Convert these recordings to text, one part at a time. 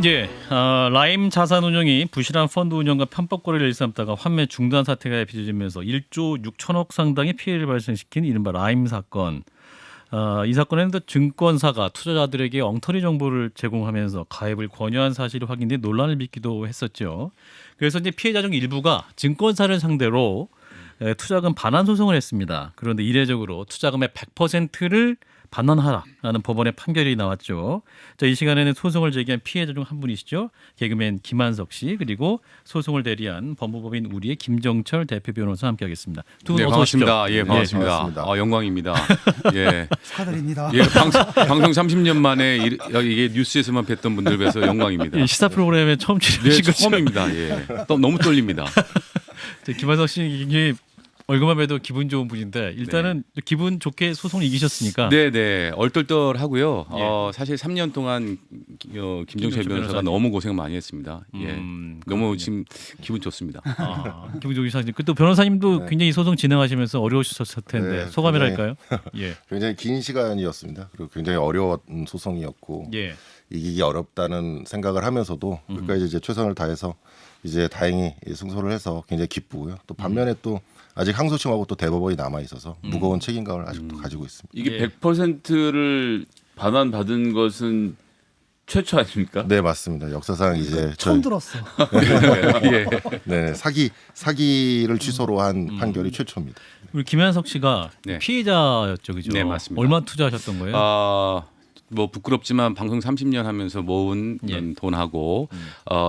예, 라임 자산운용이 부실한 펀드 운영과 편법 거래를 일삼다가 환매 중단 사태가 빚어지면서 1조 6천억 상당의 피해를 발생시킨 이른바 라임 사건. 이 사건에는 증권사가 투자자들에게 엉터리 정보를 제공하면서 가입을 권유한 사실이 확인돼 논란을 빚기도 했었죠. 그래서 이제 피해자 중 일부가 증권사를 상대로 투자금 반환 소송을 했습니다. 그런데 이례적으로 투자금의 100%를 반환하라는 법원의 판결이 나왔죠. 자, 이 시간에는 소송을 제기한 피해자 중 한 분이시죠. 개그맨 김한석 씨 그리고 소송을 대리한 법무법인 우리의 김정철 대표 변호사 함께하겠습니다. 두 분 네, 어서 오십시오. 반갑습니다. 예, 반갑습니다. 네, 반갑습니다. 영광입니다. 예, 축하드립니다. 예, 방송 30년 만에 이게 뉴스에서만 뵀던 분들 뵈서 영광입니다. 예, 시사 프로그램에 처음 네, 출연하신 거죠? 처음입니다. 예, 너무 떨립니다. 김한석 씨 굉장히 얼굴만 봬도 기분 좋은 분인데 일단은 기분 좋게 소송을 이기셨으니까 네, 얼떨떨하고요. 예. 사실 3년 동안 김정철 김정철 변호사가 변호사님. 너무 고생 많이 했습니다. 예, 너무 그렇군요. 지금 기분 좋습니다. 기분 좋으시죠. 또 변호사님도 네. 굉장히 소송 진행하시면서 어려우셨을 텐데 네, 소감이랄까요? 예, 굉장히 긴 시간이었습니다. 그리고 굉장히 어려운 소송이었고 예. 이기기 어렵다는 생각을 하면서도 끝까지 이제 최선을 다해서 이제 다행히 승소를 해서 굉장히 기쁘고요. 또 반면에 또 아직 항소심하고 또 대법원이 남아 있어서 무거운 책임감을 아직도 가지고 있습니다. 이게 예. 100%를 반환받은 것은 최초 아닙니까? 네, 맞습니다. 역사상 이제 처음 들었어. 예, 네, 사기를 취소로 한 판결이 최초입니다. 우리 김한석 씨가 네. 피해자였죠, 그죠? 네, 맞습니다. 얼마 투자하셨던 거예요? 뭐 부끄럽지만 방송 30년 하면서 모은 예. 돈하고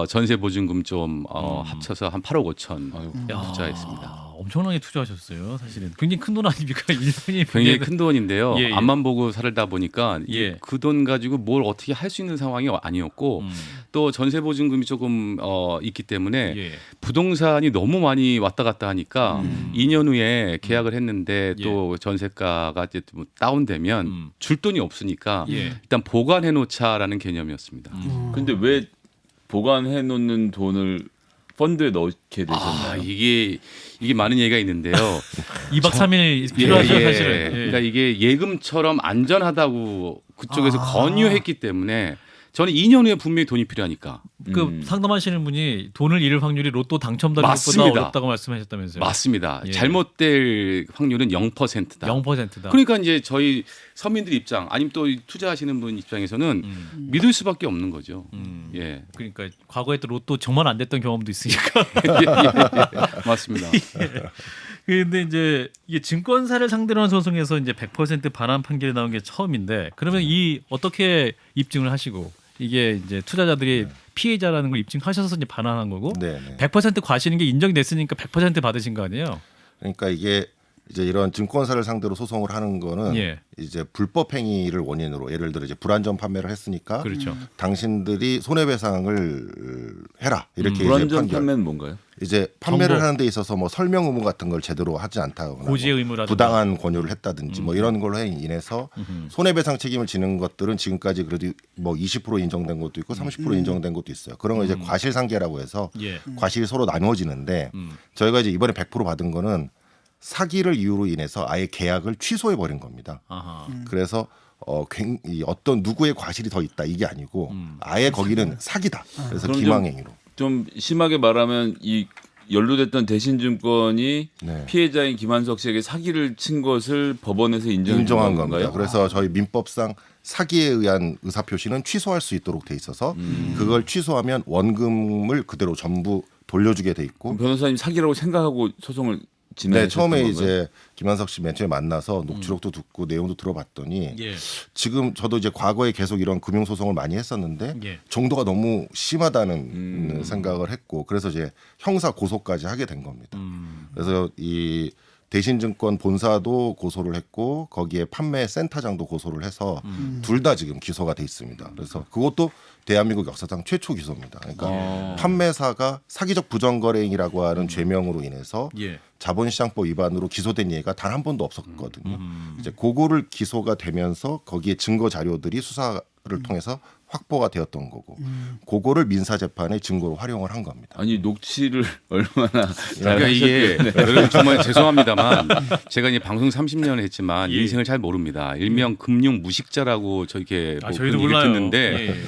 전세 보증금 좀 합쳐서 한 8억 5천 투자했습니다. 엄청나게 투자하셨어요, 사실은. 굉장히 큰 돈 아닙니까? 일본이 굉장히 큰 돈인데요. 예, 예. 앞만 보고 살다 보니까 예. 그 돈 가지고 뭘 어떻게 할 수 있는 상황이 아니었고 또 전세 보증금이 조금 있기 때문에 예. 부동산이 너무 많이 왔다 갔다 하니까 2년 후에 계약을 했는데 예. 또 전세가가 이제 뭐 다운되면 줄 돈이 없으니까 예. 일단 보관해 놓자라는 개념이었습니다. 근데 왜 보관해 놓는 돈을 펀드에 넣게 되셨나요? 이게 많은 얘기가 있는데요. 2박 3일 예, 필요하죠, 예. 사실은. 예. 그러니까 이게 예금처럼 안전하다고 그쪽에서 권유했기 때문에 저는 2년 후에 분명히 돈이 필요하니까. 그 상담하시는 분이 돈을 잃을 확률이 로또 당첨되는 것보다 맞습니다. 어렵다고 말씀하셨다면서요? 맞습니다. 예. 잘못될 확률은 0%다. 0%다. 그러니까 이제 저희 서민들 입장 아니면 또 투자하시는 분 입장에서는 믿을 수밖에 없는 거죠. 예. 그러니까 과거에 또 로또 정말 안 됐던 경험도 있으니까. 예. 맞습니다. 근데 이제 이게 증권사를 상대로 한 소송에서 이제 100% 반환 판결이 나온 게 처음인데 그러면 이 어떻게 입증을 하시고 이게 이제 투자자들이 피해자라는 걸 입증하셔서 이제 반환한 거고 네, 네. 100% 과시는 게 인정됐으니까 100% 받으신 거 아니에요? 그러니까 이게 이제 이런 증권사를 상대로 소송을 하는 거는 예. 이제 불법 행위를 원인으로 예를 들어 이제 불안전 판매를 했으니까 그렇죠. 당신들이 손해배상을 해라 이렇게 이제 불안전 판결. 판매는 뭔가요? 이제 판매를 정보. 하는 데 있어서 뭐 설명 의무 같은 걸 제대로 하지 않다거나 고지의 뭐 의무라든가. 부당한 권유를 했다든지 뭐 이런 걸로 인해서 손해배상 책임을 지는 것들은 지금까지 그래도 뭐 20% 인정된 것도 있고 30% 인정된 것도 있어요. 그런 거 이제 과실상계라고 해서 예. 과실이 서로 나누어지는데 저희가 이제 이번에 100% 받은 거는 사기를 이유로 인해서 아예 계약을 취소해 버린 겁니다. 아하. 그래서 어떤 누구의 과실이 더 있다 이게 아니고 아예 거기는 사기다. 그래서 그럼 기망행위로. 좀 심하게 말하면 이 연루됐던 대신증권이 네. 피해자인 김한석 씨에게 사기를 친 것을 법원에서 인정한 겁니다. 건가요? 그래서 저희 민법상 사기에 의한 의사표시는 취소할 수 있도록 돼 있어서 그걸 취소하면 원금을 그대로 전부 돌려주게 돼 있고 그럼 변호사님 사기라고 생각하고 소송을 진행하셨던 네, 처음에 건가요? 이제 김한석 씨 맨 처음에 만나서 녹취록도 듣고 내용도 들어봤더니 예. 지금 저도 이제 과거에 계속 이런 금융 소송을 많이 했었는데 예. 정도가 너무 심하다는 생각을 했고 그래서 이제 형사 고소까지 하게 된 겁니다. 그래서 이 대신증권 본사도 고소를 했고 거기에 판매 센터장도 고소를 해서 둘 다 지금 기소가 돼 있습니다. 그래서 그것도 대한민국 역사상 최초 기소입니다. 그러니까 판매사가 사기적 부정거래행위라고 하는 죄명으로 인해서 예. 자본시장법 위반으로 기소된 예가 단 한 번도 없었거든요. 이제 그거를 기소가 되면서 거기에 증거 자료들이 수사를 통해서 확보가 되었던 거고, 그거를 민사 재판의 증거로 활용을 한 겁니다. 아니 녹취를 얼마나 잘 그러니까 이게 하셨길래 여러분 정말 죄송합니다만 제가 이제 방송 30년 했지만 예. 인생을 잘 모릅니다. 일명 금융 무식자라고 저렇게 뭐 저희도 그런 얘기를 몰라요. 듣는데 예.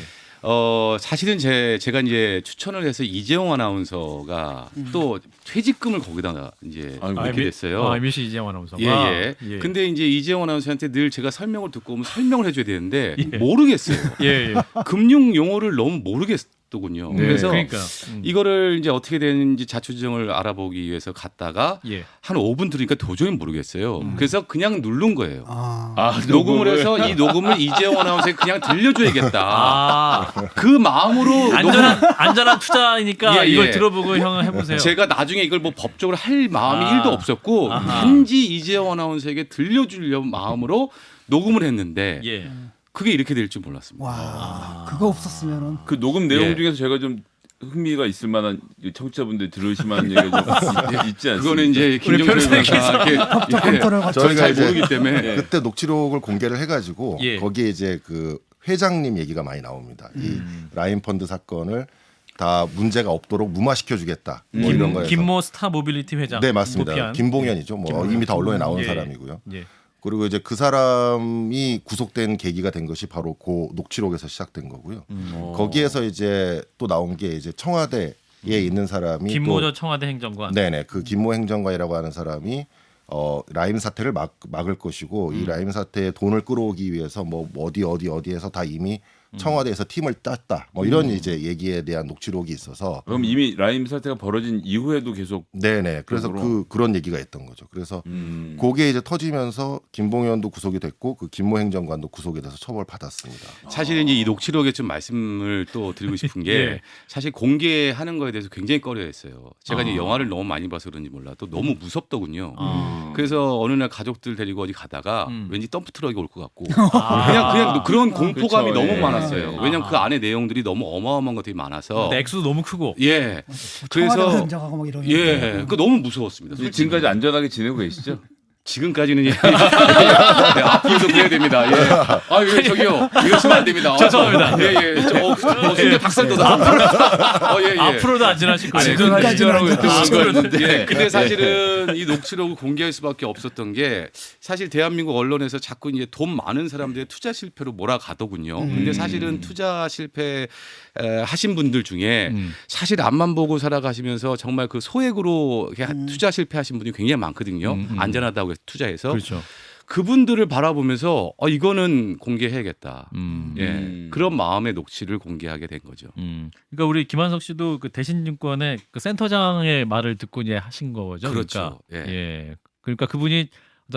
사실은 제가 이제 추천을 해서 이재용 아나운서가 또 퇴직금을 거기다가 이제 아이고. 넣게 됐어요. MBC 이재용 아나운서가. 예. 예. 근데 이제 이재용 아나운서한테 늘 제가 설명을 듣고 오면 설명을 해줘야 되는데 예. 모르겠어요. 예. 예. 금융 용어를 너무 모르겠더군요. 네. 그래서 그러니까. 이거를 이제 어떻게 되는지 자초지종을 알아보기 위해서 갔다가 예. 한 5분 들으니까 도저히 모르겠어요. 그래서 그냥 누른 거예요. 아, 녹음을 해서 이 녹음을 이재용 아나운서에 그냥 들려줘야겠다. 아, 그 마음으로 안전한 투자이니까 예, 예. 이걸 들어보고 형 해보세요. 제가 나중에 이걸 뭐 법적으로 할 마음이 아. 1도 없었고 아하. 단지 이재용 아나운서에게 들려주려는 마음으로 녹음을 했는데 예. 그게 이렇게 될 줄 몰랐습니다. 와, 그거 없었으면은 그 녹음 내용 예. 중에서 제가 좀 흥미가 있을 만한 청취자분들 들으실 만한 얘기가 좀 있지 않습니까? 그거는 이제 김정수 변호사께 법적 검토를 거쳐 저희가 잘 이제 모르기 때문에 그때 녹취록을 공개를 해가지고 예. 거기에 이제 그 회장님 얘기가 많이 나옵니다. 이 라임 펀드 사건을 다 문제가 없도록 무마시켜주겠다. 뭐 이런 거에서. 김모 스타 모빌리티 회장. 네 맞습니다. 도피한. 김봉현이죠. 뭐 이미 다 언론에 나온 예. 사람이고요. 예. 그리고 이제 그 사람이 구속된 계기가 된 것이 바로 그 녹취록에서 시작된 거고요. 거기에서 이제 또 나온 게 이제 청와대에 있는 사람이 김모저 청와대 행정관. 네네 그 김모 행정관이라고 하는 사람이 라임 사태를 막을 것이고 이 라임 사태에 돈을 끌어오기 위해서 뭐 어디에서 다 이미 청와대에서 팀을 짰다. 뭐 이런 이제 얘기에 대한 녹취록이 있어서 그럼 이미 라임 사태가 벌어진 이후에도 계속 네네 그래서 그런 얘기가 있던 거죠. 그래서 그게 이제 터지면서 김봉현도 구속이 됐고 그 김모 행정관도 구속이 돼서 처벌받았습니다. 사실은 이제 이 녹취록에 좀 말씀을 또 드리고 싶은 게 예. 사실 공개하는 거에 대해서 굉장히 꺼려했어요. 제가 이제 영화를 너무 많이 봐서 그런지 몰라도 너무 무섭더군요. 그래서 어느 날 가족들 데리고 어디 가다가 왠지 덤프 트럭이 올 것 같고 그냥 그런 공포감이 그렇죠. 너무 예. 많았어요. 왜냐하면 그 안에 내용들이 너무 어마어마한 것들이 많아서 근데 액수도 너무 크고. 예. 청와대 그래서 행정하고 막 이런. 예, 그 너무 무서웠습니다. 솔직히. 지금까지 안전하게 지내고 계시죠? 지금까지는 예. 네, 앞으로도 그래야 됩니다. 예. 아, 예, 저기요. 이러시면 안 됩니다. 죄송합니다. 예, 예. 순대 닭살 돋아. 예, 예. 앞으로도 안전하실 거예요. 지금까지라고 했던 거였는데. 예. 근데 사실은 이 녹취록을 공개할 수밖에 없었던 게 사실 대한민국 언론에서 자꾸 이제 돈 많은 사람들의 투자 실패로 몰아가더군요. 근데 사실은 투자 실패 하신 분들 중에 사실 앞만 보고 살아가시면서 정말 그 소액으로 투자 실패하신 분이 굉장히 많거든요. 안전하다고 해서 투자해서 그렇죠. 그분들을 바라보면서 이거는 공개해야겠다. 음. 예, 그런 마음의 녹취를 공개하게 된 거죠. 그러니까 우리 김한석 씨도 그 대신증권의 그 센터장의 말을 듣고 이제 하신 거죠. 그렇죠. 그러니까. 예. 예. 그러니까 그분이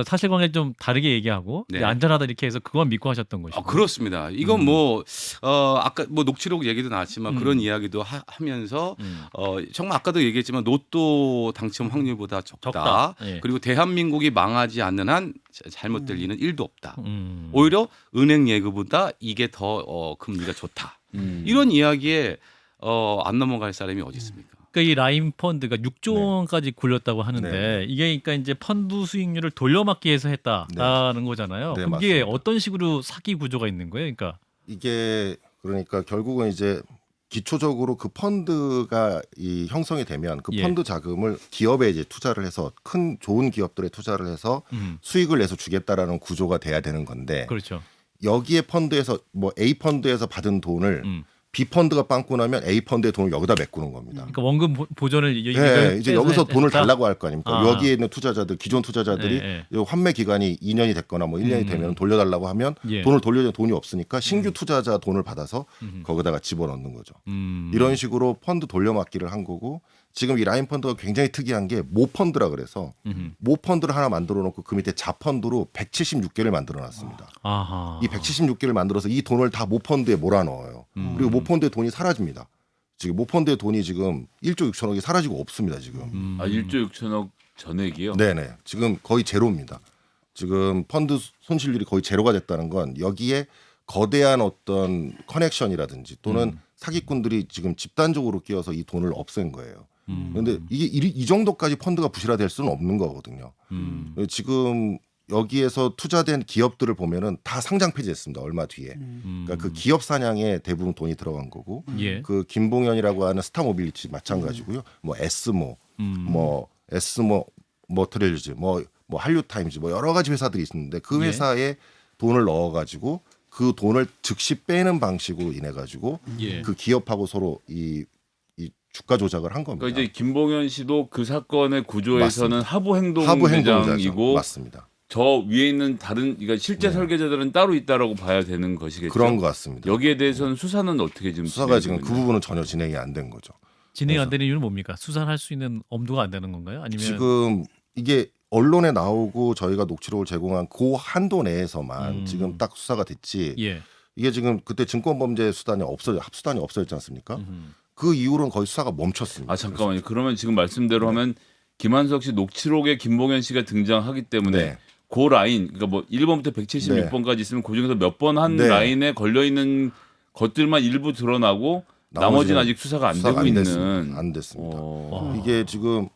사실관계 좀 다르게 얘기하고 네. 안전하다 이렇게 해서 그건 믿고 하셨던 것이고. 그렇습니다. 이건 뭐 아까 뭐 녹취록 얘기도 나왔지만 그런 이야기도 하면서 정말 아까도 얘기했지만 로또 당첨 확률보다 적다. 예. 그리고 대한민국이 망하지 않는 한 잘못될 일은 1도 없다. 음. 오히려 은행 예금보다 이게 더 금리가 좋다. 이런 이야기에 안 넘어갈 사람이 어디 있습니까? 그러니까 이 라임 펀드가 6조 원까지 굴렸다고 하는데 네. 이게 그러니까 이제 펀드 수익률을 돌려막기 위해서 했다라는 거잖아요. 네, 그게 맞습니다. 어떤 식으로 사기 구조가 있는 거예요? 그러니까 이게 그러니까 결국은 이제 기초적으로 그 펀드가 이 형성이 되면 그 예. 펀드 자금을 기업에 이제 투자를 해서 큰 좋은 기업들에 투자를 해서 수익을 내서 주겠다라는 구조가 돼야 되는 건데 그렇죠. 여기에 펀드에서 뭐 A 펀드에서 받은 돈을 B 펀드가 빵꾸 나면 A 펀드의 돈을 여기다 메꾸는 겁니다. 그러니까 원금 보존을 네, 이제 여기서 돈을 했다? 달라고 할 거 아닙니까? 아. 여기에 있는 투자자들, 기존 투자자들이 예, 환매 기간이 2년이 됐거나 뭐 1년이 되면 돌려달라고 하면 예. 돈을 돌려주는 돈이 없으니까 신규 투자자 돈을 받아서 거기다가 집어넣는 거죠. 이런 식으로 펀드 돌려막기를 한 거고 지금 이 라임 펀드가 굉장히 특이한 게 모 펀드라 그래서 모 펀드를 하나 만들어 놓고 그 밑에 자펀드로 176개를 만들어 놨습니다. 아하. 이 176개를 만들어서 이 돈을 다 모 펀드에 몰아넣어요. 그리고 모 펀드의 돈이 사라집니다. 지금 모 펀드의 돈이 지금 1조 6천억이 사라지고 없습니다. 지금. 1조 6천억 전액이요? 네네. 지금 거의 제로입니다. 지금 펀드 손실률이 거의 제로가 됐다는 건 여기에 거대한 어떤 커넥션이라든지 또는 사기꾼들이 지금 집단적으로 끼어서 이 돈을 없앤 거예요. 그런데 이게 이 정도까지 펀드가 부실화될 수는 없는 거거든요. 지금 여기에서 투자된 기업들을 보면은 다 상장 폐지했습니다. 얼마 뒤에. 그러니까 그 기업 사냥에 대부분 돈이 들어간 거고, 예. 그 김봉현이라고 하는 스타 모빌리티 마찬가지고요. 뭐 S모, 뭐 S모, 머트레일즈, 뭐 한류 타임즈, 뭐 여러 가지 회사들이 있는데 그 회사에 돈을 넣어가지고 그 돈을 즉시 빼는 방식으로 인해 가지고 예. 그 기업하고 서로 이 주가 조작을 한 겁니다. 그러니까 이제 김봉현 씨도 그 사건의 구조에서는 하부 하부 행동자죠. 행동대장이고 맞습니다. 저 위에 있는 다른 그러니까 실제 설계자들은 따로 있다라고 봐야 되는 것이겠죠. 그런 것 같습니다. 여기에 대해서는 수사는 어떻게 지금 수사가 지금 진행되고 그 있나요? 부분은 전혀 진행이 안 된 거죠. 진행이 안 되는 이유는 뭡니까? 수사할 수 있는 엄두가 안 되는 건가요? 아니면 지금 이게 언론에 나오고 저희가 녹취록을 제공한 그 한도 내에서만 지금 딱 수사가 됐지. 예. 이게 지금 그때 증권범죄수단이 합수단이 없어졌지 않습니까? 그 이후로는 거의 수사가 멈췄습니다. 아 잠깐만요. 그러면 지금 말씀대로 하면 김한석 씨 녹취록에 김봉현 씨가 등장하기 때문에 네. 그 라인 그러니까 뭐 1번부터 176번까지 있으면 그 중에서 몇 번 한 네. 라인에 걸려 있는 것들만 일부 드러나고 나머지는 아직 수사가 안 되고 있는 됐습니다. 안 됐습니다. 어. 이게 지금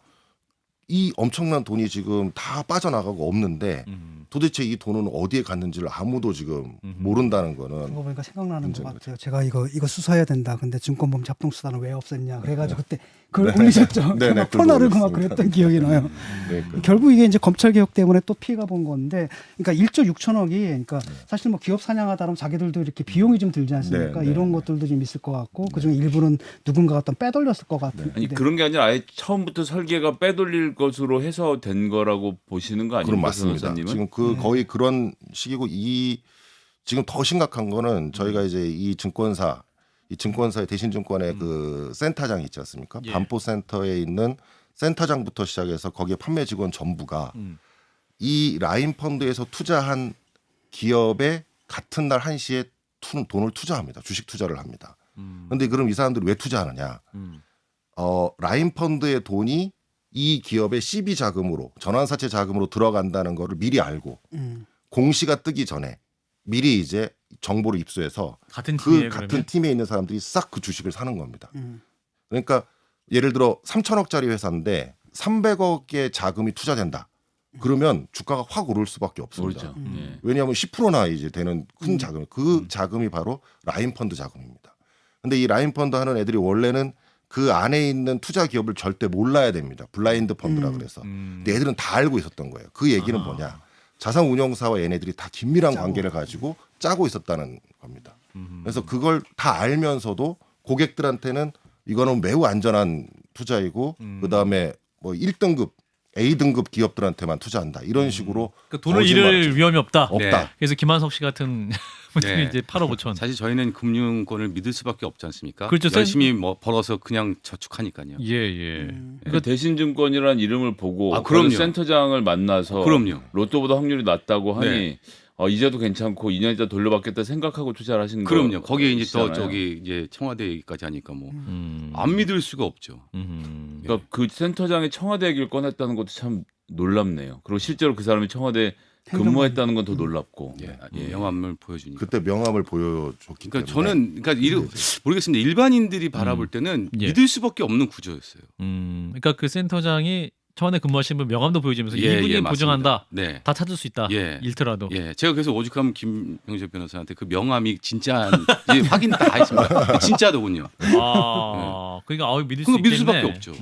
이 엄청난 돈이 지금 다 빠져나가고 없는데 도대체 이 돈은 어디에 갔는지를 아무도 지금 모른다는 거는 그거 보니까 생각나는 것 문제인 같아요. 제가 이거 수사해야 된다. 근데 증권범죄 합동수단을 왜 없앴냐. 그래가지고 그때 그걸 올리셨죠. 네, 막 글도 퍼나르고 막 올렸습니다. 그랬던 기억이 나요. 네, 결국 이게 이제 검찰 개혁 때문에 또 피해가 본 건데, 그러니까 1조 6천억이, 그러니까 사실 뭐 기업 사냥하다 보면 자기들도 이렇게 비용이 좀 들지 않습니까? 네, 네, 이런 것들도 좀 있을 것 같고, 그중에 일부는 누군가가 또 빼돌렸을 것 같은. 아니 그런 게 아니라 아예 처음부터 설계가 빼돌릴 것으로 해서 된 거라고 보시는 거 그럼 아닙니까, 맞습니다. 변호사님은? 지금 그 거의 그런 식이고 지금 더 심각한 거는 저희가 이제 이 증권사의 대신증권의 그 센터장이 있지 않습니까? 예. 반포센터에 있는 센터장부터 시작해서 거기에 판매 직원 전부가 이 라인 펀드에서 투자한 기업에 같은 날 1시에 돈을 투자합니다. 주식 투자를 합니다. 그런데 그럼 이 사람들이 왜 투자하느냐? 라인 펀드의 돈이 이 기업의 CB 자금으로 전환사채 자금으로 들어간다는 거를 미리 알고 공시가 뜨기 전에 미리 이제 정보를 입수해서 같은 그 팀이에요, 같은 그러면? 팀에 있는 사람들이 싹 그 주식을 사는 겁니다. 그러니까 예를 들어 3천억짜리 회사인데 300억의 자금이 투자된다. 그러면 주가가 확 오를 수밖에 없습니다. 모르죠. 예. 왜냐하면 10%나 이제 되는 큰 자금, 그 자금이 바로 라인 펀드 자금입니다. 근데 이 라인 펀드 하는 애들이 원래는 그 안에 있는 투자 기업을 절대 몰라야 됩니다. 블라인드 펀드라 그래서. 근데 애들은 다 알고 있었던 거예요. 그 얘기는 뭐냐? 자산 운용사와 얘네들이 다 긴밀한 관계를 가지고 짜고 있었다는 겁니다. 그래서 그걸 다 알면서도 고객들한테는 이거는 매우 안전한 투자이고 그다음에 뭐 1등급 A등급 기업들한테만 투자한다. 이런 식으로 그러니까 돈을 거짓말을 잃을 위험이 없다. 없다. 그래서 김한석 씨 같은 분이 네. 이제 8억 5천. 사실 저희는 금융권을 믿을 수밖에 없지 않습니까? 그렇죠. 열심히 뭐 벌어서 그냥 저축하니까요. 예, 예. 그러니까 대신증권이라는 이름을 보고 아, 그럼요. 그 센터장을 만나서 그럼요. 로또보다 확률이 낮다고 하니 네. 이자도 괜찮고 2년 있다 돌려받겠다 생각하고 투자를 하신 거예요. 그럼요. 거기에 이제 또 저기 이제 청와대 얘기까지 하니까 뭐 안 믿을 수가 없죠. 그러니까 그 센터장이 청와대 얘기를 꺼냈다는 것도 참 놀랍네요. 그리고 실제로 그 사람이 청와대 근무했다는 건 더 놀랍고. 예, 명함을 보여주니까. 그때 명함을 보여줬기 그러니까 때문에 저는 모르겠습니다. 일반인들이 바라볼 때는 예. 믿을 수밖에 없는 구조였어요. 그러니까 그 센터장이 청와대 근무하신 분 명함도 보여주면서 예, 이분이 예, 보증한다. 맞습니다. 네. 다 찾을 수 있다. 예. 잃더라도. 예, 제가 그래서 오죽하면 김병재 변호사한테 그 명함이 진짜 확인 다 했습니다. 진짜더군요. 그러니까 믿을 수 그거 있겠네. 믿을 수밖에 없죠.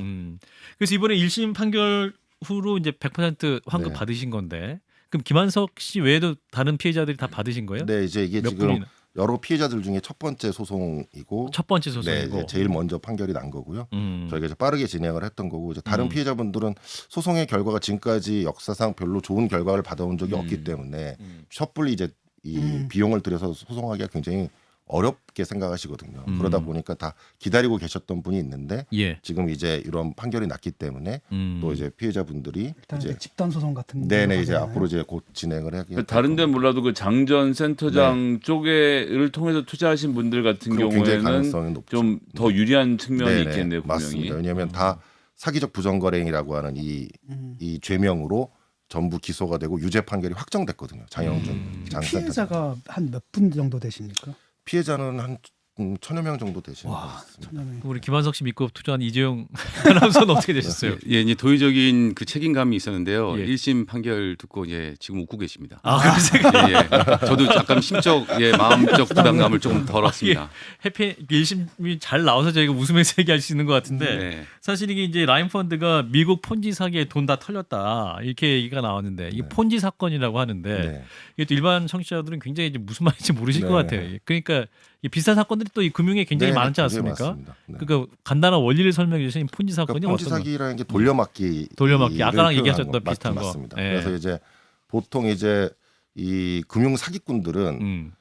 그래서 이번에 1심 판결 후로 이제 100% 환급 네. 받으신 건데 그럼 김한석 씨 외에도 다른 피해자들이 다 받으신 거예요? 네, 이제 이게 몇 지금 분이나? 여러 피해자들 중에 첫 번째 소송이고 첫 번째 네, 소송이고. 이제 제일 먼저 판결이 난 거고요. 저희가 이제 빠르게 진행을 했던 거고 이제 다른 음. 피해자분들은 소송의 결과가 지금까지 역사상 별로 좋은 결과를 받아온 적이 없기 때문에 섣불리 이제 이 비용을 들여서 소송하기가 굉장히 어렵게 생각하시거든요. 그러다 보니까 다 기다리고 계셨던 분이 있는데 예. 지금 이제 이런 판결이 났기 때문에 또 이제 피해자분들이 일단 이제 집단 소송 같은. 네네 이제 거잖아요. 앞으로 이제 곧 진행을 하게 그 다른 데 몰라도 그 장전 센터장 쪽에를 통해서 투자하신 분들 같은 그럼 굉장히 경우에는 가능성이 높죠. 좀 더 유리한 측면이 네네, 있겠네요. 분명히. 맞습니다. 왜냐하면 다 사기적 부정거래행위라고 하는 이 죄명으로 전부 기소가 되고 유죄 판결이 확정됐거든요. 장영준 장센터 피해자가 한 몇 분 정도 되십니까? 피해자는 한 1000여 명 정도 되시는 것 와, 같습니다. 천연에. 우리 김한석 씨 믿고 투자한 이재용 아나운서는 어떻게 되셨어요? 예, 이제 도의적인 그 책임감이 있었는데요. 예. 1심 판결 듣고 예, 지금 웃고 계십니다. 아, 그러세요? 예, 예. 저도 약간 심적, 예, 마음적 부담감을 조금 덜었습니다. 해피 1심이 잘 나와서 저희가 웃으면서 얘기할 수 있는 것 같은데 네. 사실 이게 이제 라임 펀드가 미국 폰지 사기에 돈 다 털렸다 이렇게 얘기가 나왔는데 이게 폰지 사건이라고 하는데 네. 이게 또 일반 청취자들은 굉장히 이제 무슨 말인지 모르실 네. 것 같아요. 그러니까 이 비슷한 사건들이 또 이 금융에 굉장히 네, 많지 굉장히 않습니까? 많습니다. 네. 그러니까 간단한 원리를 설명해 주신 폰지 사건이 그러니까 폰지 어떤 거? 사기라는 게 돌려막기. 돌려막기. 아까랑 표현하는 얘기하셨던 거 비슷한 거. 맞습니다. 예. 그래서 이제 보통 이제 이 금융 사기꾼들은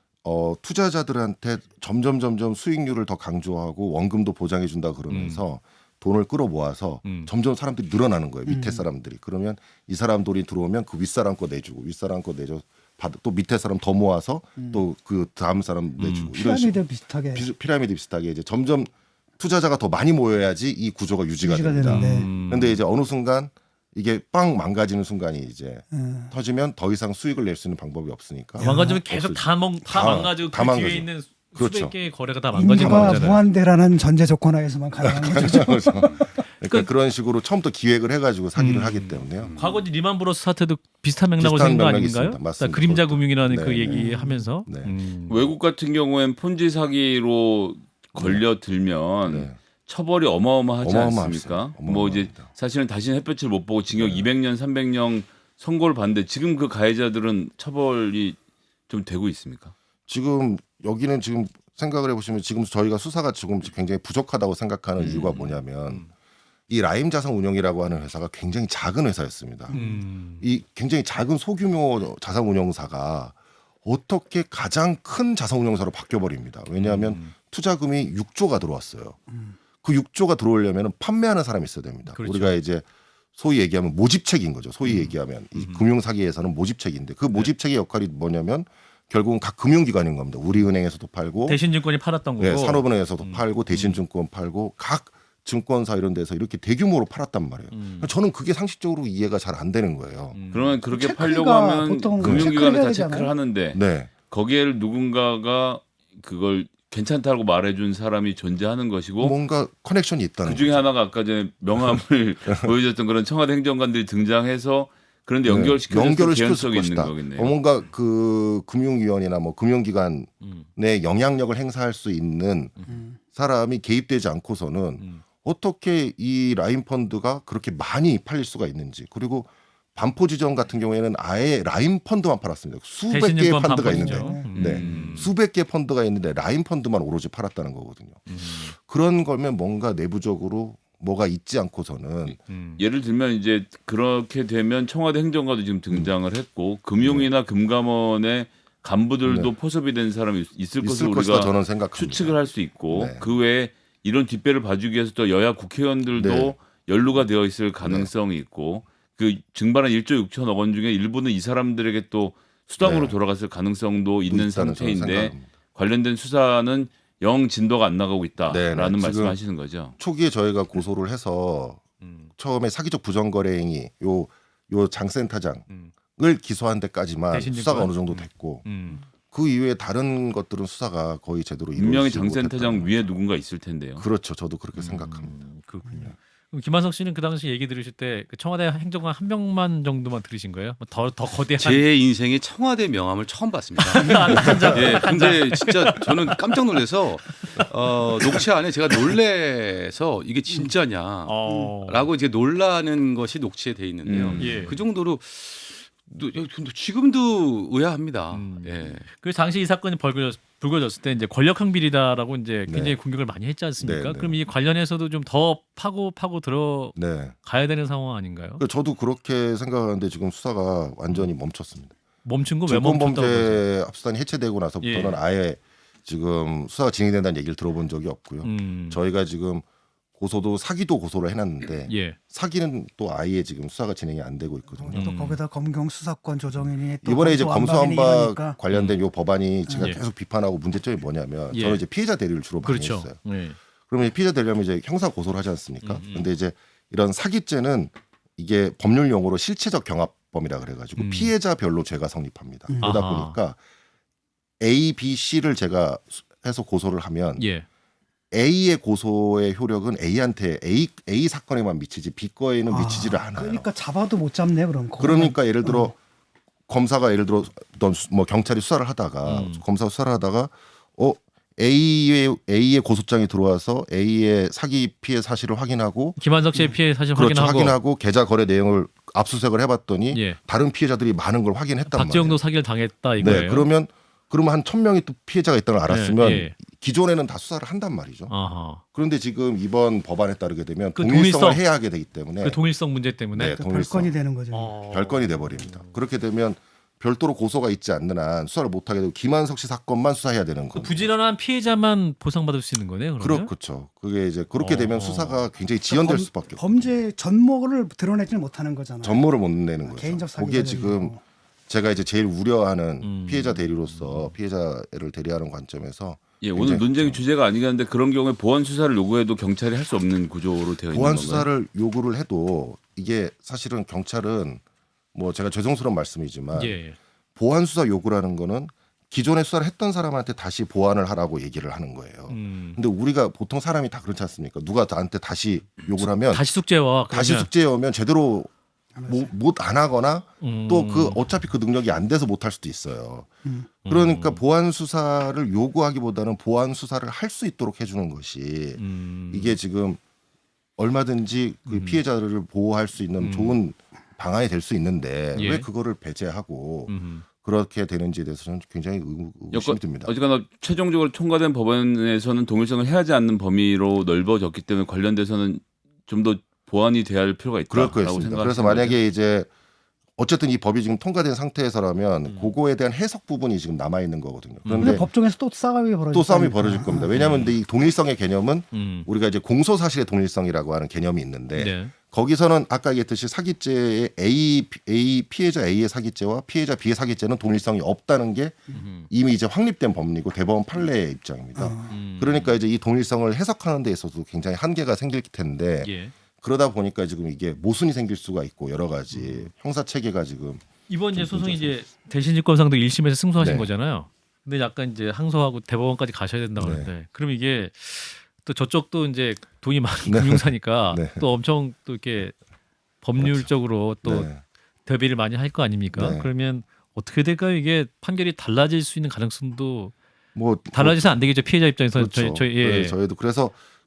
투자자들한테 점점 수익률을 더 강조하고 원금도 보장해 준다 그러면서 돈을 끌어모아서 점점 사람들이 늘어나는 거예요. 밑에 사람들이. 그러면 이 사람 돈이 들어오면 그 윗사람 거 내주고 윗사람 거 내줘 또 밑에 사람 더 모아서 또 그 다음 사람 내주고 이런 식으로 피라미드 비슷하게 피라미드 비슷하게 이제 점점 투자자가 더 많이 모여야지 이 구조가 유지가 됩니다. 되는데 그런데 이제 어느 순간 이게 빵 망가지는 순간이 이제 터지면 더 이상 수익을 낼 수 있는 방법이 없으니까 망가지면 계속 없어지죠. 다 망가지고 다 그 뒤에 망가져. 있는 그렇죠. 수백 개의 거래가 다 망가지는 인류가 거잖아요. 무한대라는 전제 조건 하에서만 가능한 거죠. 그렇죠. 그러니까 그런 식으로 처음부터 기획을 해가지고 사기를 하기 때문에요. 과거 이제 리만 브러스 사태도 비슷한 맥락으로 비슷한 생긴 거 맥락이 아닌가요? 있습니다. 맞습니다. 그림자 그것도. 금융이라는 네. 그 얘기하면서 네. 외국 같은 경우엔 폰지 사기로 걸려들면 네. 처벌이 어마어마하지 어마어마합니다. 않습니까? 뭐 이제 어마어마합니다. 사실은 다시는 햇볕을 못 보고 징역 200년, 300년 선고를 받는데 지금 그 가해자들은 처벌이 좀 되고 있습니까? 지금 여기는 지금 생각을 해보시면 지금 저희가 수사가 지금 굉장히 부족하다고 생각하는 이유가 뭐냐면 이 라임 자산운용이라고 하는 회사가 굉장히 작은 회사였습니다. 이 굉장히 작은 소규모 자산운용사가 어떻게 가장 큰 자산운용사로 바뀌어버립니다. 왜냐하면 투자금이 6조가 들어왔어요. 그 6조가 들어오려면 판매하는 사람이 있어야 됩니다. 그렇죠. 우리가 이제 소위 얘기하면 모집책인 거죠. 소위 얘기하면 이 금융사기에서는 모집책인데 그 모집책의 역할이 뭐냐면 결국은 각 금융기관인 겁니다. 우리은행에서도 팔고 대신증권이 팔았던 거고. 네, 산업은행에서도 팔고 대신증권 팔고 각 증권사 이런 데서 이렇게 대규모로 팔았단 말이에요. 저는 그게 상식적으로 이해가 잘 안 되는 거예요. 그러면 그렇게 체크가 팔려고 하면 보통 금융기관에서 다 체크를 해야 체크를 되잖아요. 하는데 네. 거기에 누군가가 그걸 괜찮다고 말해준 사람이 존재하는 것이고 뭔가 커넥션이 있다는 그 중에 거죠. 하나가 아까 전에 명함을 보여줬던 그런 청와대 행정관들이 등장해서 그런데 연결시켜서 연결을 시켰을 개연성이 있는 것이다. 거겠네요. 뭔가 그 금융위원이나 뭐 금융기관의 영향력을 행사할 수 있는 사람이 개입되지 않고서는 어떻게 이 라임 펀드가 그렇게 많이 팔릴 수가 있는지 그리고 반포지점 같은 경우에는 아예 라임 펀드만 팔았습니다. 수백 개의 대신증권 펀드가 반포지죠. 있는데 네. 수백 개의 펀드가 있는데 라임 펀드만 오로지 팔았다는 거거든요. 그런 거면 뭔가 내부적으로 뭐가 있지 않고서는 예를 들면 이제 그렇게 되면 청와대 행정관도 지금 등장을 했고 금융이나 금감원의 간부들도 네. 포섭이 된 사람이 있을 것으로 있을 것이다 우리가 저는 생각합니다. 추측을 할 수 있고 네. 그 외에 이런 뒷배를 봐주기 위해서 또 여야 국회의원들도 네. 연루가 되어 있을 가능성이 있고 그 증발한 1조 6천억 원 중에 일부는 이 사람들에게 또 수당으로 네. 돌아갔을 가능성도 있는 있다는 저는 상태인데 생각합니다. 관련된 수사는 영 진도가 안 나가고 네, 있다라는 네. 말씀하시는 거죠. 초기에 저희가 고소를 해서 처음에 사기적 부정거래 행위 요 장센터장을 기소한 데까지만 대신증권? 수사가 어느 정도 됐고 그 이후에 다른 것들은 수사가 거의 제대로 분명히 이루어지지 장 센터장 못했다는 위에 누군가 있을 텐데요. 그렇죠. 저도 그렇게 생각합니다. 그렇군요. 그럼 김한석 씨는 그 당시 얘기 들으실 때 그 청와대 행정관 한 명만 정도만 들으신 거예요? 더 거대한 제 인생에 청와대 명함을 처음 봤습니다. 예, 근데 진짜 저는 깜짝 놀라서 녹취 안에 제가 놀래서 이게 진짜냐라고 이제 놀라는 것이 녹취에 돼 있는데요. 예. 그 정도로 지금도 의아합니다. 예. 그 당시 이 사건이 불거졌을 때 이제 권력형 비리다라고 이제 굉장히 네. 공격을 많이 했지 않습니까? 네, 네. 그럼 이 관련해서도 좀 더 파고 들어가야 네. 되는 상황 아닌가요? 저도 그렇게 생각하는데 지금 수사가 완전히 멈췄습니다. 멈춘 거 왜 멈췄다고 보세요? 증권범죄 합수단이 해체되고 나서부터는 예. 아예 지금 수사가 진행된다는 얘기를 들어본 적이 없고요. 저희가 지금 고소도 사기도 고소를 해놨는데 예. 사기는 또 아예 지금 수사가 진행이 안 되고 있거든요. 또 거기다 검경 수사권 조정이니 또 이번에 이제 검수완박이니 검수완박 이러니까. 관련된 요 법안이 제가 예. 계속 비판하고 문제점이 뭐냐면 예. 저는 이제 피해자 대리를 주로 많이 그렇죠. 했어요. 예. 그러면 피해자 대리하면 이제 형사 고소를 하지 않습니까? 근데 이제 이런 사기죄는 이게 법률 용어로 실체적 경합범이라 그래가지고 피해자별로 죄가 성립합니다. 그러다 아하. 보니까 A, B, C를 제가 해서 고소를 하면 예. A의 고소의 효력은 A한테 A 사건에만 미치지 B 거에는 미치지를 않아요. 그러니까 잡아도 못 잡네 그럼. 그러니까 예를 들어 검사가 예를 들어 뭐 경찰이 수사를 하다가 검사가 수사를 하다가 A의 고소장이 들어와서 A의 사기 피해 사실을 확인하고 김한석 씨의 피해 사실 그렇죠. 확인하고 확인하고 계좌 거래 내용을 압수수색을 해봤더니 예. 다른 피해자들이 많은 걸 확인했단 박지영도 말이에요. 사기를 당했다 이거예요. 네, 그러면 한 1,000명이 또 피해자가 있다는 걸 알았으면 예. 기존에는 다 수사를 한단 말이죠. 아하. 그런데 지금 이번 법안에 따르게 되면 그 동일성을 동일성. 해야 하게 되기 때문에 그 동일성 문제 때문에 네, 그 동일성. 별건이 되는 거죠. 별건이 돼버립니다. 그렇게 되면 별도로 고소가 있지 않는 한 수사를 못하게 되고 김한석 씨 사건만 수사해야 되는 그 겁니다. 부지런한 피해자만 보상받을 수 있는 거네요. 그러면? 그렇죠. 그게 이제 그렇게 되면 수사가 굉장히 지연될 수밖에 없어요. 범죄 전모를 드러내지는 못하는 거잖아요. 전모를 못 내는 거죠. 개인적 사기 그게 지금 제가 이제 제일 우려하는 피해자 대리로서 피해자를 대리하는 관점에서 예, 오늘 논쟁의 주제가 아니긴 한데 그런 경우에 보안 수사를 요구해도 경찰이 할 수 없는 구조로 되어 있는 보안 건가요? 수사를 요구를 해도 이게 사실은 경찰은 뭐 제가 죄송스러운 말씀이지만 예. 보안 수사 요구라는 거는 기존에 수사를 했던 사람한테 다시 보완을 하라고 얘기를 하는 거예요. 근데 우리가 보통 사람이 다 그렇지 않습니까? 누가 나한테 다시 요구를 하면 다시 숙제와 다시 숙제에 오면 제대로 못 안 하거나 또 그 어차피 그 능력이 안 돼서 못 할 수도 있어요. 그러니까 보안 수사를 요구하기보다는 보안 수사를 할 수 있도록 해주는 것이 이게 지금 얼마든지 그 피해자를 보호할 수 있는 좋은 방안이 될 수 있는데 예. 왜 그거를 배제하고 그렇게 되는지에 대해서는 굉장히 의심이 듭니다. 어쨌거나 최종적으로 통과된 법안에서는 동일성을 해하지 않는 범위로 넓어졌기 때문에 관련돼서는 좀 더 보완이 돼야 할 필요가 그럴 있다라고 거였습니다. 생각합니다. 그래서 만약에 이제 어쨌든 이 법이 지금 통과된 상태에서라면 그거에 대한 해석 부분이 지금 남아 있는 거거든요. 근데 그런데 법정에서 또 싸움이 벌어질 또 싸움이 거니까. 벌어질 겁니다. 왜냐하면 근데 이 동일성의 개념은 음. 우리가 이제 공소사실의 동일성이라고 하는 개념이 있는데 네. 거기서는 아까 얘기했듯이 사기죄의 A 피해자 A의 사기죄와 피해자 B의 사기죄는 동일성이 없다는 게 이미 이제 확립된 법리고 대법원 판례의 입장입니다. 그러니까 이제 이 동일성을 해석하는 데 있어서도 굉장히 한계가 생길 텐데 예. 그러다 보니까 지금 이게 모순이 생길 수가 있고 여러 가지 형사 체계가 지금 이번 이제 소송이 이제 대신증권상도 1심에서 승소하신 네. 거잖아요. 근데 약간 이제 항소하고 대법원까지 가셔야 된다 그러는데 그럼 이게 또 저쪽도 이제 돈이 많은 네. 금융사니까 네. 또 엄청 또 이렇게 법률적으로 또 네. 대비를 많이 할 거 아닙니까? 네. 그러면 어떻게 될까요? 이게 판결이 달라질 수 있는 가능성도 뭐 달라져서 안 되겠죠. 피해자 입장에서 그렇죠. 저희 예. 네, 저희도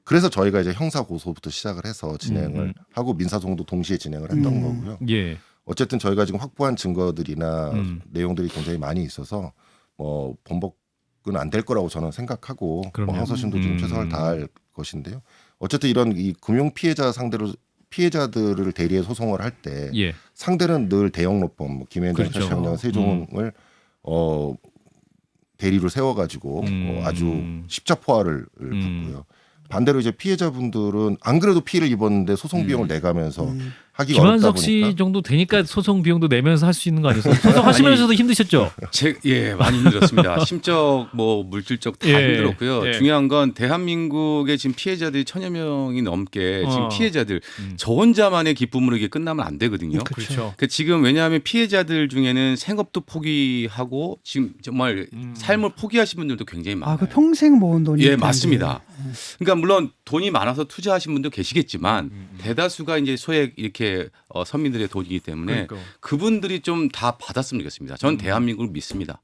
그래서 저희가 이제 형사 고소부터 시작을 해서 진행을 하고 민사소송도 동시에 진행을 했던 거고요. 예. 어쨌든 저희가 지금 확보한 증거들이나 내용들이 굉장히 많이 있어서 뭐 번복은 안 될 거라고 저는 생각하고 그럼요. 뭐 항소심도 좀 최선을 다할 것인데요. 어쨌든 이런 이 금융 피해자 상대로 피해자들을 대리해 소송을 할 때 예. 상대는 늘 대형로펌, 뭐 김현정, 그렇죠. 최시영, 세종을 대리로 세워가지고 아주 십자포화를 받고요. 반대로 이제 피해자분들은 안 그래도 피해를 입었는데 소송 비용을 내가면서 하기가 어렵다 김한석 보니까 씨 정도 되니까 소송 비용도 내면서 할 수 있는 거 아니었어요? 소송하시면서도 힘드셨죠? 예, 많이 힘들었습니다. 심적, 뭐 물질적 다 예, 힘들었고요. 예. 중요한 건 대한민국의 지금 피해자들이 1,000여 명이 넘게 지금 어. 피해자들 저 혼자만의 기쁨으로 이게 끝나면 안 되거든요. 그렇죠. 그 지금 왜냐하면 피해자들 중에는 생업도 포기하고 지금 정말 삶을 포기하신 분들도 굉장히 많아요. 그 평생 모은 돈이. 예, 있다는데. 맞습니다. 그러니까 물론 돈이 많아서 투자하신 분도 계시겠지만 대다수가 이제 소액 이렇게 서민들의 돈이기 때문에 그러니까. 그분들이 좀 다 받았으면 좋겠습니다. 전 대한민국을 믿습니다.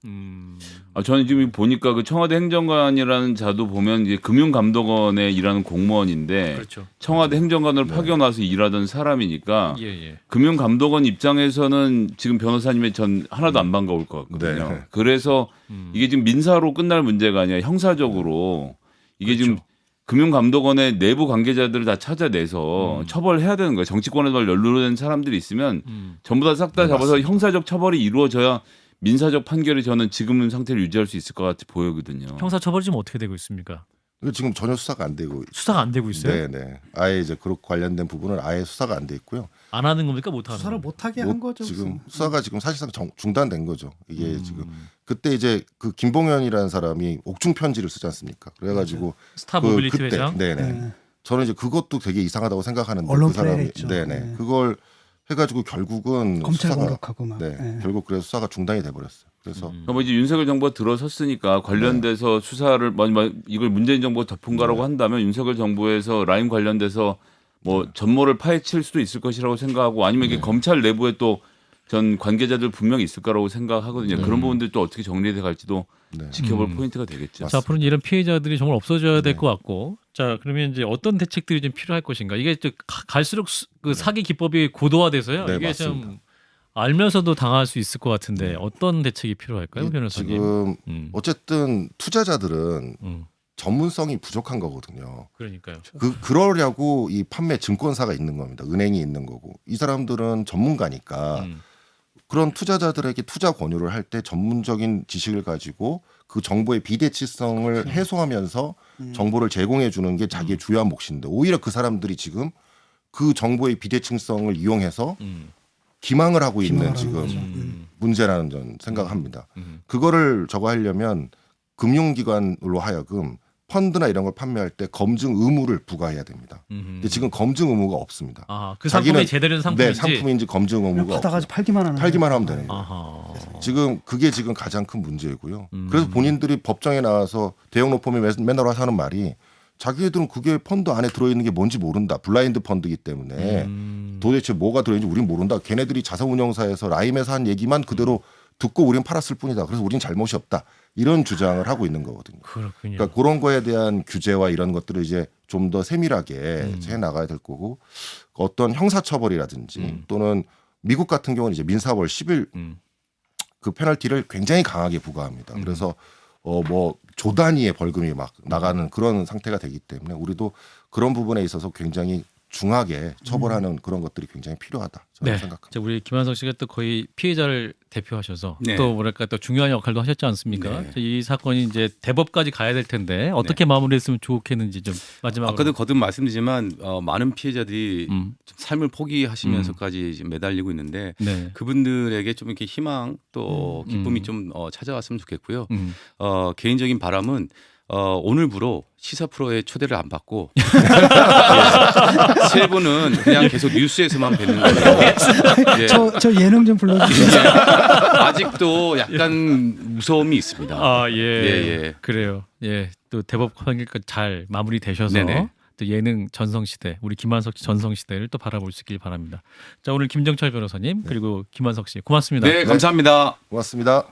저는 지금 보니까 그 청와대 행정관이라는 자도 보면 이제 금융감독원에 일하는 공무원인데 그렇죠. 청와대 행정관으로 파견 와서 일하던 사람이니까 예, 예. 금융감독원 입장에서는 지금 변호사님의 전 하나도 안 반가울 것 같거든요. 네. 그래서 이게 지금 민사로 끝날 문제가 아니라 형사적으로 이게 지금 금융감독원의 내부 관계자들을 다 찾아내서 처벌해야 되는 거예요. 정치권에서 연루된 사람들이 있으면 전부 다 싹 다 네, 잡아서 맞습니다. 형사적 처벌이 이루어져야 민사적 판결이 저는 지금 상태를 유지할 수 있을 것 같아 보이거든요. 형사 처벌이 지금 어떻게 되고 있습니까? 이거 지금 전혀 수사가 안 되고 수사가 안 되고 있어요? 네. 아예 이제 그런 관련된 부분은 아예 수사가 안 돼 있고요. 안 하는 겁니까? 못 하는 수사를 겁니까? 못하게 한 거죠. 지금 수사가 지금 사실상 중단된 거죠. 이게 지금 그때 이제 그 김봉현이라는 사람이 옥중 편지를 쓰지 않습니까? 그래가지고 스타 모빌리티 그때 회장? 네네. 네. 저는 이제 그것도 되게 이상하다고 생각하는데 언론 그 사람이 플레이를 했죠. 네네 네. 그걸 해가지고 결국은 검찰 수사가 공격하고 막. 네, 예. 결국 그래서 수사가 중단이 돼버렸어요. 그래서 그러니까 뭐 이제 윤석열 정부가 들어섰으니까 관련돼서 수사를 뭐 이걸 문재인 정부가 덮은 거라고 한다면 윤석열 정부에서 라임 관련돼서 뭐 전모를 파헤칠 수도 있을 것이라고 생각하고 아니면 이게 검찰 내부에 또 전 관계자들 분명히 있을 거라고 생각하거든요. 그런 부분들 또 어떻게 정리돼 갈지도 네. 지켜볼 포인트가 되겠죠. 자, 앞으로는 이런 피해자들이 정말 없어져야 될 것 같고, 자, 그러면 이제 어떤 대책들이 좀 필요할 것인가? 이게 또 갈수록 그 사기 기법이 고도화돼서요. 네, 이게 맞습니다. 좀 알면서도 당할 수 있을 것 같은데 어떤 대책이 필요할까요, 변호사님? 지금 음. 어쨌든 투자자들은 음. 전문성이 부족한 거거든요. 그러니까요. 그러려고 이 판매 증권사가 있는 겁니다. 은행이 있는 거고. 이 사람들은 전문가니까 그런 투자자들에게 투자 권유를 할 때 전문적인 지식을 가지고 그 정보의 비대칭성을 해소하면서 정보를 제공해 주는 게 자기의 주요한 몫인데 오히려 그 사람들이 지금 그 정보의 비대칭성을 이용해서 기망을 하고 있는 기망을 지금 하는 거죠. 문제라는 점 생각합니다. 그거를 저거 하려면 금융기관으로 하여금 펀드나 이런 걸 판매할 때 검증 의무를 부과해야 됩니다. 근데 지금 검증 의무가 없습니다. 아, 그 상품이 제대로 된 상품인지. 네, 상품인지 검증 의무가 없고 받아가지고 팔기만 하는 팔기만 거예요. 하면 되는 거예요. 아하. 지금 그게 지금 가장 큰 문제이고요. 그래서 본인들이 법정에 나와서 대형 로펌이 맨날 와서 하는 말이 자기들은 그게 펀드 안에 들어있는 게 뭔지 모른다. 블라인드 펀드이기 때문에 도대체 뭐가 들어있는지 우린 모른다. 걔네들이 자산운용사에서 라임에서 한 얘기만 그대로 듣고 우린 팔았을 뿐이다. 그래서 우린 잘못이 없다. 이런 주장을 하고 있는 거거든요. 그렇군요. 그러니까 그런 거에 대한 규제와 이런 것들을 이제 좀 더 세밀하게 해 나가야 될 거고 어떤 형사처벌이라든지 또는 미국 같은 경우는 이제 민사벌 10일 그 페널티를 굉장히 강하게 부과합니다. 그래서 뭐 조 단위의 벌금이 막 나가는 그런 상태가 되기 때문에 우리도 그런 부분에 있어서 굉장히 중하게 처벌하는 그런 것들이 굉장히 필요하다. 저는 네. 생각합니다. 자, 우리 김한석 씨가 또 거의 피해자를 대표하셔서 네. 또 뭐랄까 또 중요한 역할도 하셨지 않습니까? 네. 이 사건이 이제 대법까지 가야 될 텐데 어떻게 마무리했으면 좋겠는지 좀 마지막으로. 아까도 거듭 말씀드리지만 많은 피해자들이 좀 삶을 포기하시면서까지 지금 매달리고 있는데 네. 그분들에게 좀 이렇게 희망 또 기쁨이 좀 찾아왔으면 좋겠고요. 음. 개인적인 바람은 오늘부로 시사 프로에 초대를 안 받고 예, 세 분은 그냥 계속 뉴스에서만 뵙는 거예요. 예. 저 예능 좀 불러주세요. 예. 아직도 약간 무서움이 있습니다. 아, 예. 예. 그래요. 예. 또 대법 관계까지 잘 마무리되셔서 네네. 또 예능 전성시대, 우리 김한석 씨 전성시대를 또 바라볼 수 있길 바랍니다. 자, 오늘 김정철 변호사님 그리고 김한석 씨 고맙습니다. 네, 감사합니다. 고맙습니다.